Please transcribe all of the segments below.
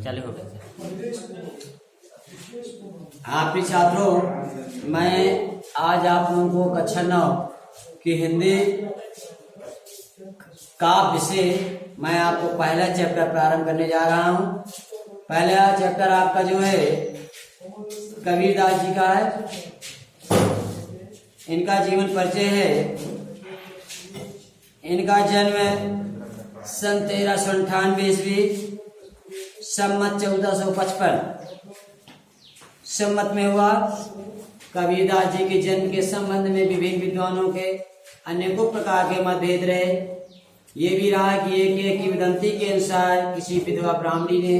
चालू हो गया। हाँ प्रिय छात्रों, मैं आज आप लोगों को कक्षा 9 की हिंदी काव्य से मैं आपको पहला चैप्टर प्रारंभ करने जा रहा हूँ। पहला चैप्टर आपका जो है कबीरदास जी का है। इनका जीवन परिचय है। इनका जन्म सन 1398 ईस्वी सम्मत 1455 सम्मत में हुआ। कबीरदास जी के जन्म के संबंध में विभिन्न विद्वानों के अनेकों प्रकार के मतभेद रहे। ये भी रहा कि एक किंवदंती के अनुसार किसी विधवा ब्राह्मणी ने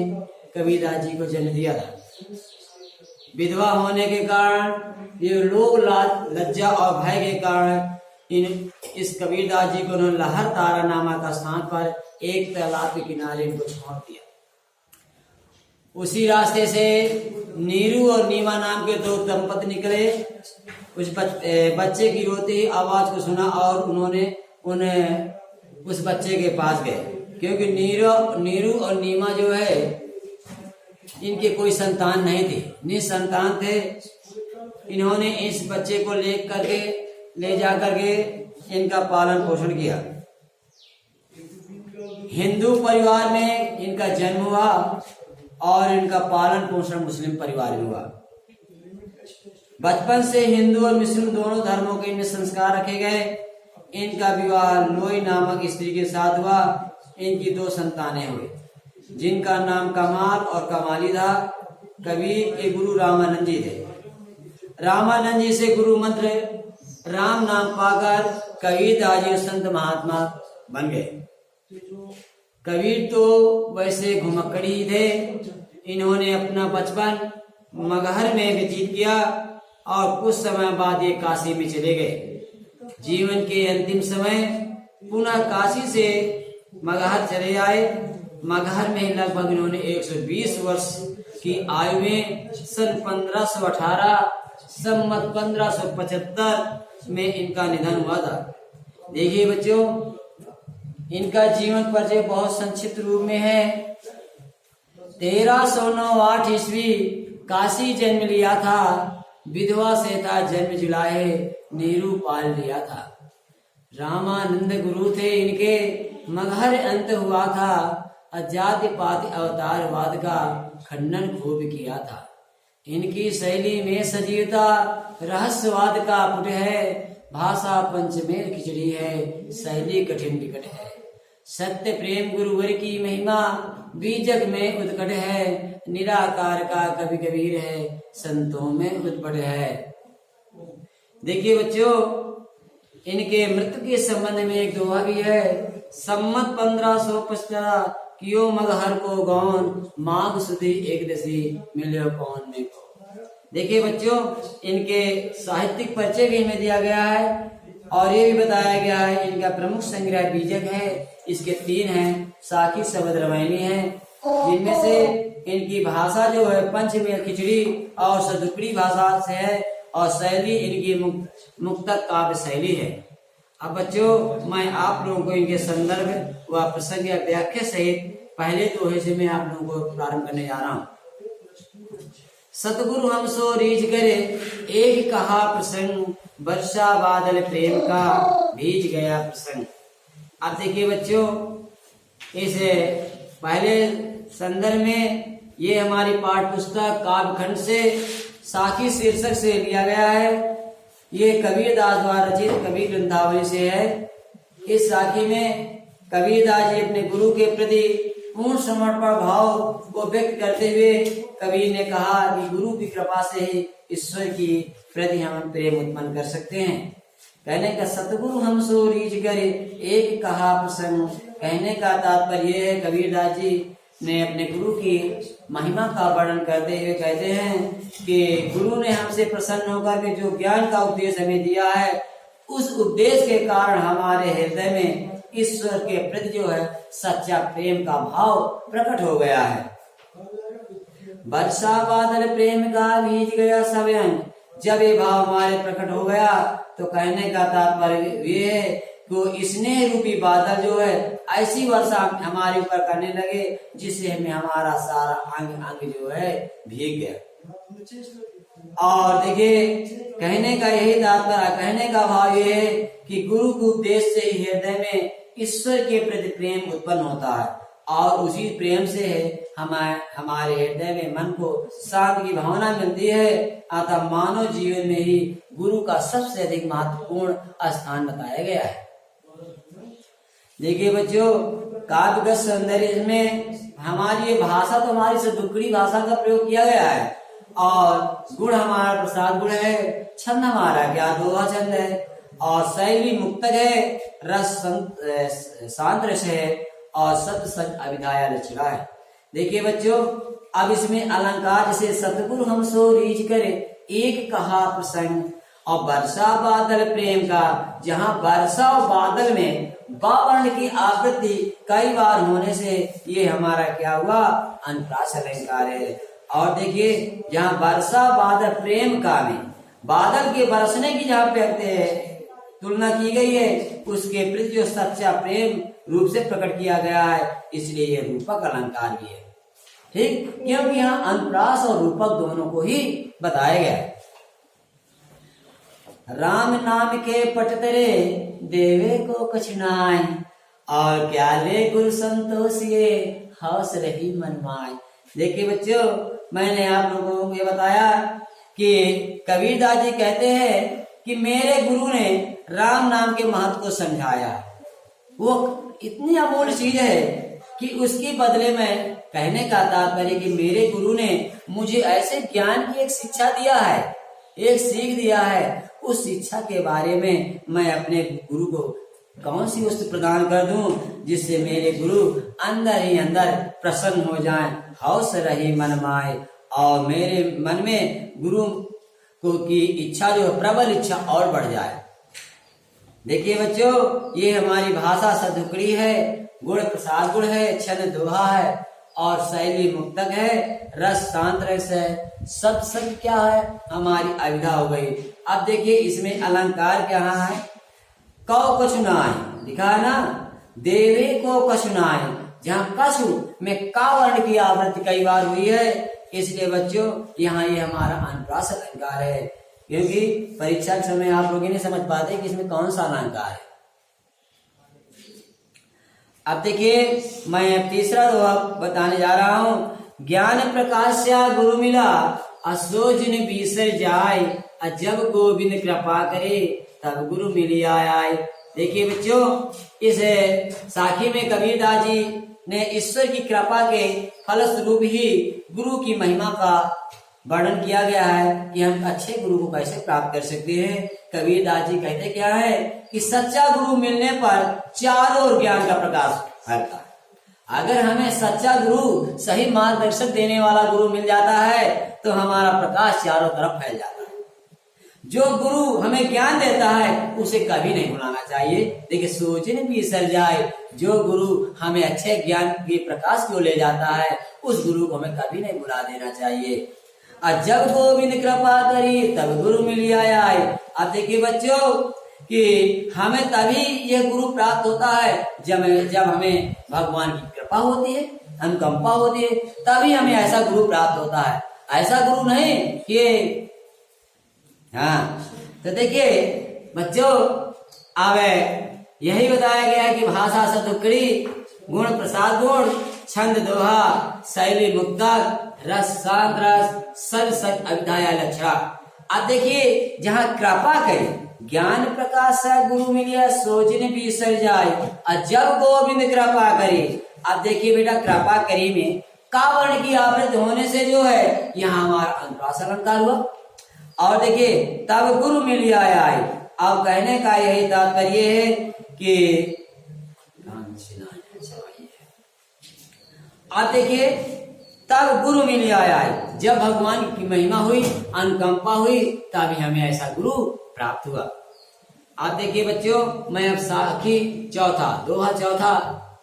कबीरदास जी को जन्म दिया था। विधवा होने के कारण ये लोग लज्जा और भय के कारण इस कबीरदास जी को उन्होंने लहर तारा नामक स्थान पर एक तालाब के किनारे को छोड़ दिया। उसी रास्ते से नीरू और नीमा नाम के दो दंपति निकले। उस बच्चे की रोती हुई आवाज को सुना और उन्होंने उस बच्चे के पास गए, क्योंकि नीरू और नीमा जो है इनके कोई संतान नहीं थी, निसंतान थे। इन्होंने इस बच्चे को ले जा करके इनका पालन पोषण किया। हिंदू परिवार में इनका जन्म हुआ और इनका पालन पोषण मुस्लिम परिवार में हुआ। बचपन से हिंदू और मुस्लिम दोनों धर्मों के इनमें संस्कार रखे गए। इनका विवाह लोई नामक स्त्री के साथ हुआ। इनकी दो संतानें हुई, जिनका नाम कमाल और कमाली था। कबीर के गुरु रामानंद जी थे। रामानंद जी से गुरु मंत्र राम नाम पाकर कबीरदास जी संत महात्मा बन गए। कबीर तो वैसे घुमक्कड़ी थे। इन्होंने अपना बचपन मगहर में व्यतीत किया और कुछ समय बाद ये काशी में चले गए। जीवन के अंतिम समय पुनः काशी से मगहर चले आए। मगहर में लगभग इन्होंने 120 वर्ष की आयु में सन 1518 सम्मत 1575 में इनका निधन हुआ था। देखिए बच्चों, इनका जीवन परिचय बहुत संक्षिप्त रूप में है। 1309 ईस्वी काशी जन्म लिया था। विधवा से था जन्म जुलाए नेहरू पाल लिया था। रामानंद गुरु थे इनके। मगहर अंत हुआ था। अजाति पाति अवतारवाद का खंडन खूब किया था। इनकी शैली में सजीवता रहस्यवाद का पुट है। भाषा पंचमेल खिचड़ी है। शैली कठिन विकट है। सत्य प्रेम गुरुवर की महिमा बीजक में उत्कट है। निराकार का कवि कबीर है। संतों में उत्पट है। देखिए बच्चों, इनके मृत्यु के संबंध में एक दोहा भी है। सम्मत 1550 कियो मगहर को गौन माघ सुदी एकदशी मिलो कौन में को। देखिए बच्चों, इनके साहित्यिक परिचय भी इनमें दिया गया है और ये भी बताया गया है इनका प्रमुख संग्रह बीजक है। इसके 3 हैं। साखी शब्द रामायणी है, जिनमें से इनकी भाषा जो है पंचमेल खिचड़ी और सदुपड़ी भाषा से है और शैली इनकी मुक्तक काव्य शैली है। अब बच्चों, मैं आप लोगों को इनके संदर्भ व प्रसंग या व्याख्या सहित पहले दोहे से मैं आप लोगों को प्रारंभ करने जा रहा हूँ। सतगुरु हम सो रीझ करे एक कहा प्रसंग, वर्षा बादल प्रेम का भीज गया प्रसंग। अब देखिए बच्चों, इस पहले संदर्भ में ये हमारी पाठ्य पुस्तक काव्यखंड से साखी शीर्षक से लिया गया है। ये कबीरदास द्वारा रचित कबीर ग्रंथावली से है। इस साखी में कबीरदास जी अपने गुरु के प्रति पूर्ण समर्पण भाव को व्यक्त करते हुए कबीर ने कहा कि गुरु की कृपा से ही ईश्वर की प्रति हम प्रेम उत्पन्न कर सकते हैं। कहने का सतगुरु हम सो रीझ करे एक कहा प्रसंग। कहने का तात्पर्य है कबीरदास जी ने अपने गुरु की महिमा का वर्णन करते हुए कहते हैं कि गुरु ने हमसे प्रसन्न होकर के जो ज्ञान का उपदेश हमें दिया है, उस उपदेश के कारण हमारे हृदय में ईश्वर के प्रति जो है सच्चा प्रेम का भाव प्रकट हो गया है। वर्षा बादल प्रेम का भीज गया स्वयं। जब ये भाव हमारे प्रकट हो गया तो कहने का तात्पर्य ये है तो स्नेह रूपी बादल जो है ऐसी वर्षा हमारे ऊपर करने लगे जिससे हमें हमारा सारा अंग अंग जो है भीग गया। और देखिए कहने का यही तात्पर्य, कहने का भाव ये है कि गुरु के उपदेश से ही हृदय में ईश्वर के प्रति प्रेम उत्पन्न होता है और उसी प्रेम से हमारे हृदय में मन को शांति की भावना मिलती है। अतः मानव जीवन में ही गुरु का सबसे अधिक महत्वपूर्ण स्थान बताया गया है। देखिए बच्चों, काव्यगत सौंदर्य में हमारी ये भाषा तो हमारी से दुक्कड़ी भाषा का प्रयोग किया गया है और गुण हमारा प्रसाद गुण है, छंद हमारा क्या दोहा छंद है और शैली मुक्तक है, रस शांत रस है और सत्य सच अभिधाया लचड़ा है। देखिए बच्चों, अब इसमें अलंकार जैसे सतगुरु हम सो रीझ करे एक कहा प्रसंग और वर्षा बादल प्रेम का, जहाँ वर्षा और बादल में बावर्ण की आवृत्ति कई बार होने से ये हमारा क्या हुआ, अनुप्रास अलंकार है। और देखिए जहाँ वर्षा बादल प्रेम का में बादल के बरसने की जहाँ पे तुलना की गई है उसके प्रति जो सच्चा प्रेम रूप से प्रकट किया गया है, इसलिए ये रूपक अलंकार भी है। ठीक, क्योंकि यहाँ अनुप्रास और रूपक दोनों को ही बताया गया है। राम नाम के पट तरे देवे को कछनाए और क्या ले गुरु संतोषिए हौस रही मनमाए। देखिए बच्चों, मैंने आप लोगों को ये बताया कि कबीरदास जी कहते हैं कि मेरे गुरु ने राम नाम के महत्व को समझाया। वो इतनी अमूल्य चीज है कि उसके बदले में कहने का तात्पर्य कि मेरे गुरु ने मुझे ऐसे ज्ञान की एक शिक्षा दिया है, एक सीख दिया है, उस शिक्षा के बारे में मैं अपने गुरु को कौन सी वस्तु प्रदान कर दूं जिससे मेरे गुरु अंदर ही अंदर प्रसन्न हो जाएं, हौस रही मन माए और मेरे मन में गुरु को की इच्छा जो प्रबल इच्छा और बढ़ जाए। देखिए बच्चों, ये हमारी भाषा सदुकड़ी है, गुण प्रसाद गुण है, छंद दोहा है और शैली मुक्तक है, रस शांत रस है, सब सब क्या है, हमारी अविधा हो गई। अब देखिए इसमें अलंकार क्या है, कौ कछुनाए लिखा है ना, देवे को कछुनाए, जहाँ कछु में का वर्ण की आवृत्ति कई बार हुई है, इसलिए बच्चों यहाँ ये हमारा अनुप्रास अलंकार है, क्योंकि परीक्षा के समय आप लोग नहीं समझ पाते कि इसमें कौन सा अलंकार है। अब देखिए मैं तीसरा दोहा बताने जा रहा हूँ। ज्ञान प्रकाश गुरु मिला असो जिन बीसर जाय, जब गोविंद कृपा करे तब गुरु मिली आय। देखिए बच्चों, इस साखी में कबीरदास जी ने ईश्वर की कृपा के फलस्वरूप ही गुरु की महिमा का वर्णन किया गया है कि हम अच्छे गुरु को कैसे प्राप्त कर सकते हैं। कबीरदास जी कहते क्या है कि सच्चा गुरु मिलने पर चारों ओर ज्ञान का प्रकाश फैलता है। अगर हमें सच्चा गुरु, सही मार्गदर्शक देने वाला गुरु मिल जाता है तो हमारा प्रकाश चारों तरफ फैल जाता है। जो गुरु हमें ज्ञान देता है उसे कभी नहीं भुलाना चाहिए। देखिए सोचने भी सर जाए, जो गुरु हमें अच्छे ज्ञान के प्रकाश को ले जाता है उस गुरु को हमें कभी नहीं भुला देना चाहिए। और जब गोविंद कृपा करी तब गुरु मिल आए। अब देखिए बच्चों कि हमें तभी यह गुरु प्राप्त होता है जब हमें भगवान की कृपा होती है, अनुकंपा होती है, तभी हमें ऐसा गुरु प्राप्त होता है। ऐसा गुरु नहीं कि तो देखिए बच्चों, अब यही बताया गया है कि भाषा सतुकड़ी, गुण प्रसाद गुण, छंद दोहा, शैली मुक्तक, रस शांत रस, सब सच अभिधाया लक्षणा। अब देखिए जहाँ कृपा करे, ज्ञान प्रकाश गुरु मिलिया सोचने भी सर जाए, और जब गोविंद कृपा करे। अब देखिए बेटा, कृपा करी में का वर्ण की आवृत्ति होने से जो है यहाँ हमारा अनुप्रास अलंकार हुआ। और देखिए तब गुरु मिल आए। अब कहने का यही तात्पर्य है कि अब देखिए तब गुरु मिल आए, जब भगवान की महिमा हुई, अनुकंपा हुई, तभी हमें ऐसा गुरु प्राप्त हुआ। अब देखिए बच्चों, मैं अब साखी चौथा दोहा चौथा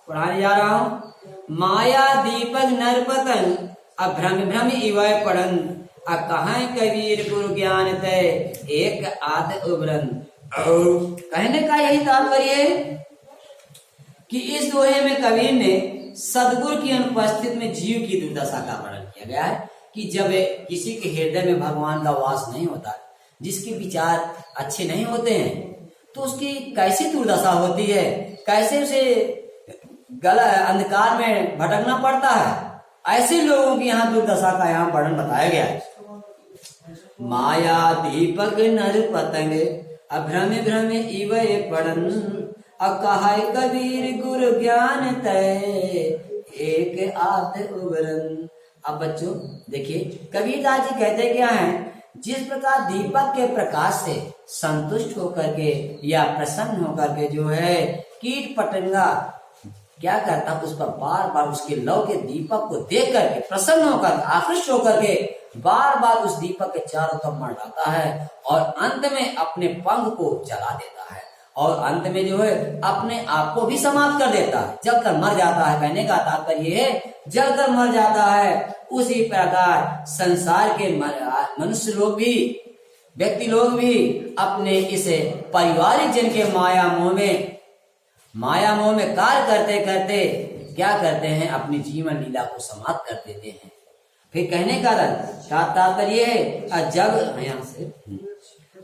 पढ़ाने जा रहा हूँ। माया दीपक नरपतन अब भ्रम भ्रम इवय पढ़न, कहाँ कबीर गुरु ज्ञान तय एक आद उबरन। और कहने का यही तात्पर्य है कि इस दोहे में कबीर ने सदगुरु की अनुपस्थिति में जीव की दुर्दशा का वर्णन किया गया है कि जब किसी के हृदय में भगवान का वास नहीं होता, जिसके विचार अच्छे नहीं होते हैं, तो उसकी कैसी दुर्दशा होती है, कैसे उसे अंधकार में भटकना पड़ता है। ऐसे लोगों की यहाँ दुर्दशा का यहाँ वर्णन बताया गया है। माया दीपक नर पतंग अभ्रम भ्रम इव पड़न, अकहाय कबीर गुरु ज्ञान तय एक आध उबरन। अब बच्चों देखिए, कबीरदास जी कहते क्या है, जिस प्रकार दीपक के प्रकाश से संतुष्ट होकर के या प्रसन्न होकर के जो है कीट पतंगा क्या करता, उस पर बार बार उसके लौ के दीपक को देख करके प्रसन्न होकर आकृष्ट होकर के बार बार उस दीपक के चारों तरफ मंडराता है और अंत में अपने पंख को जला देता है और अंत में जो है अपने आप को भी समाप्त कर देता है, जलकर मर जाता है। कहने का तात्पर्य है जलकर मर जाता है। उसी प्रकार संसार के मनुष्य लोग भी, व्यक्ति लोग भी अपने इस पारिवारिक जन के माया मोह में कार्य करते करते क्या करते हैं, अपनी जीवन लीला को समाप्त कर देते हैं। फिर कहने का तात्पर्य है जब यहाँ से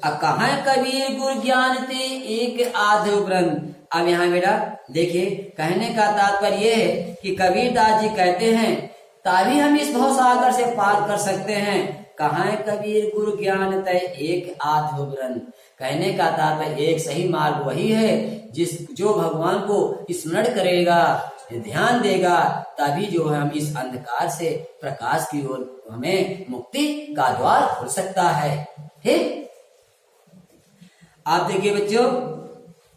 कहा कबीर गुरु ज्ञान ते एक आधो ग्रंथ। अब यहाँ बेटा देखिए, कहने का तात्पर्य है कि कबीरदास जी कहते हैं तभी हम इस भव सागर से पार कर सकते हैं। कहा कबीर गुरु ज्ञान तय एक आधो ग्रंथ। कहने का तात्पर्य एक सही मार्ग वही है जो भगवान को स्मरण करेगा, ध्यान देगा, तभी जो है हम इस अंधकार से प्रकाश की ओर हमें मुक्ति का द्वार खुल सकता है। ठीक, आप देखिए बच्चों,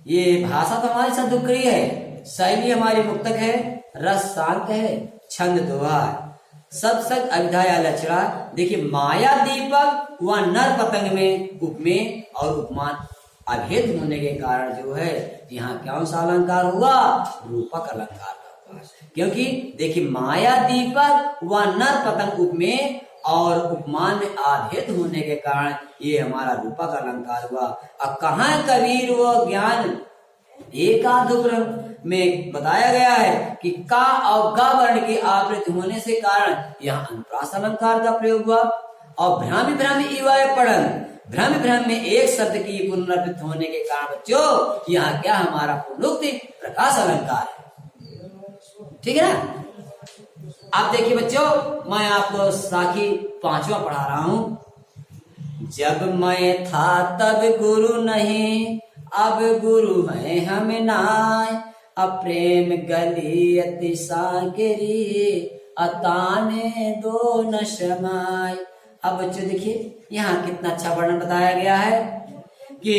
ये भाषा तो हमारी सदुक्री है, शैली हमारी मुक्तक है, रस शांत है, छंद दोहा, सब सच अभिधाया लचड़ा। देखिए माया दीपक व नर पतंग में उपमेय और उपमान अभेद होने के कारण जो है यहाँ कौन सा अलंकार हुआ, रूपक अलंकार का हुआ। क्योंकि देखिए माया दीपक व नर पतंग उपमेय और उपमान में आभेद होने के कारण ये हमारा रूपक अलंकार हुआ। अब कहाँ कबीर व ज्ञान एकाधुग्रंथ में बताया गया है कि का और गा वर्ण की आवृत्ति होने से कारण यहाँ अनुप्रास अलंकार का प्रयोग हुआ। और भ्रामि भ्रामि इवाय पढ़न, भ्रम भ्रम में एक शब्द की पुनरावृत्ति होने के कारण बच्चों यहाँ क्या हमारा पुनरुक्ति प्रकाश अलंकार है। ठीक है ना। आप देखिए बच्चों, मैं आपको साखी 5वां पढ़ा रहा हूं। जब मैं था तब गुरु नहीं, अब गुरु है हम नाय, अप्रेम गली अति सागरी, अताने दो न शमाय। अब बच्चों देखिए यहाँ कितना अच्छा वर्णन बताया गया है कि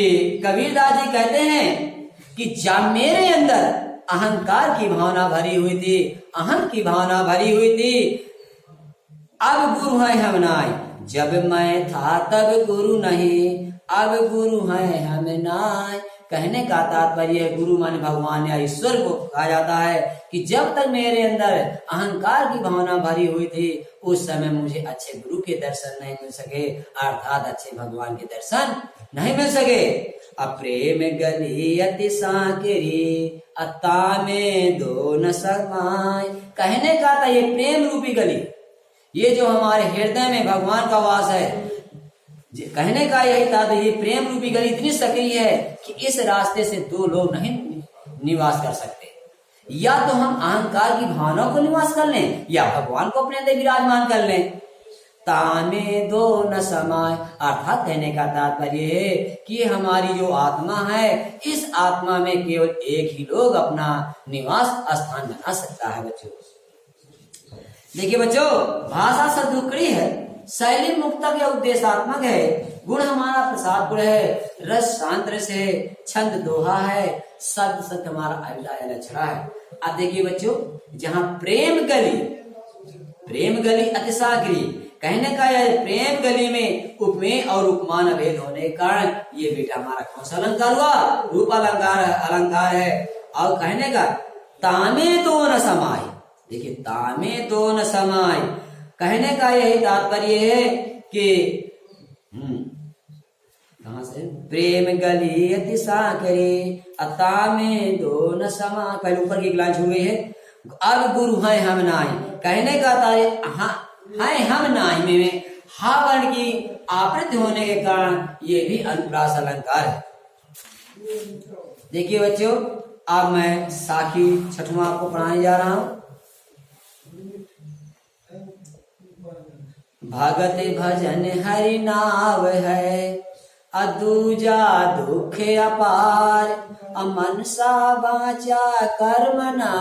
कबीरदास जी कहते हैं कि जब मेरे अंदर अहंकार की भावना भरी हुई थी, अहम की भावना भरी हुई थी, अब गुरु है हम नाय। जब मैं था तब गुरु नहीं, अब गुरु है हम नाय। कहने का तात्पर्य है गुरु माने भगवान या ईश्वर को कहा जाता है कि जब तक मेरे अंदर अहंकार की भावना भरी हुई थी उस समय मुझे अच्छे गुरु के दर्शन नहीं मिल सके, अर्थात अच्छे भगवान के दर्शन नहीं मिल सके। अप्रेम गली अति साकेरी, अता में दो न समाय। कहने का था ये प्रेम रूपी गली, ये जो हमारे हृदय में भगवान का वास है, कहने का यही था, तो ये प्रेम रूपी गली इतनी सक्रिय है कि इस रास्ते से दो लोग नहीं निवास कर सकते। या तो हम अहंकार की भावना को निवास कर लें या भगवान को अपने अंदर विराजमान कर लें। ताने दो न समाय, अर्थात कहने का तात्पर्य है कि हमारी जो आत्मा है, इस आत्मा में केवल एक ही लोग अपना निवास स्थान बना सकता है। बच्चों देखिए बच्चों, भाषा सदुक्री है, शैली मुक्तक या उद्देशात्मक है, गुण हमारा प्रसाद गुण है, रस शांत रस है, छंद दोहा है, शब्द सत्य हमारा अभिलाया लक्षणा है। अब देखिए बच्चों, जहाँ प्रेम गली अतिसागरी, कहने का यह प्रेम गली में उपमेय और उपमान अभेद होने के कारण ये बेटा हमारा कौन सा अलंकार हुआ, रूप अलंकार है। और कहने का तामे दो न समाय, देखिए तामे दो न समाय, कहने का यही तात्पर्य है कि कहाँ से? प्रेम गली अति साकरे अता में दो न समा, पहले ऊपर की लाइन छू गई है। अब गुरु हैं हम नाई, कहने का था हैं हम नाई में हा वर्ण की आवृत्ति होने के कारण ये भी अनुप्रास अलंकार है। देखिए बच्चों, अब मैं साखी छठवां आपको पढ़ाने जा रहा हूं। भगत भजन हरि नाव है, अदूजा दुख अपार, अमनसा बाचा कर्मना,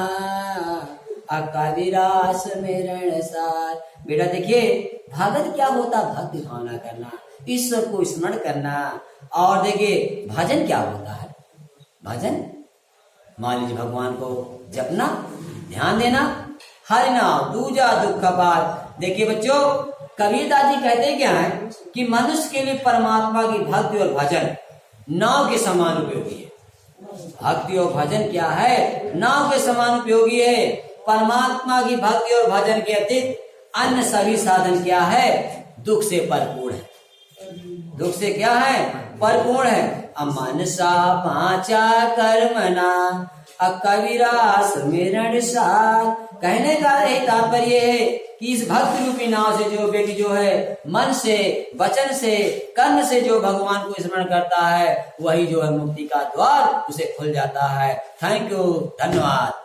अकविरास मेरण सार। बेटा देखिए, भगत क्या होता? भक्ति भावना करना, ईश्वर को स्मरण करना। और देखिए भजन क्या होता है? भजन मान लीजिए भगवान को जपना, ध्यान देना। हरि नाम दूजा दुख अपार। देखिए बच्चों, कबीरदास जी कहते क्या है कि मनुष्य के लिए परमात्मा की भक्ति और भजन नाव के समान उपयोगी है। भक्ति और भजन क्या है? नाव के समान उपयोगी है। परमात्मा की भक्ति और भजन के अतिरिक्त अन्य सभी साधन क्या है? दुख से भरपूर है। दुख से क्या है? परिपूर्ण है। अमनसा पाचा कर्मना, अकविरा स्मरण सार। कहने का यही तात्पर्य है कि इस भक्ति रूपी नाव से जो व्यक्ति जो है मन से, वचन से, कर्म से जो भगवान को स्मरण करता है, वही जो है मुक्ति का द्वार उसे खुल जाता है। थैंक यू, धन्यवाद।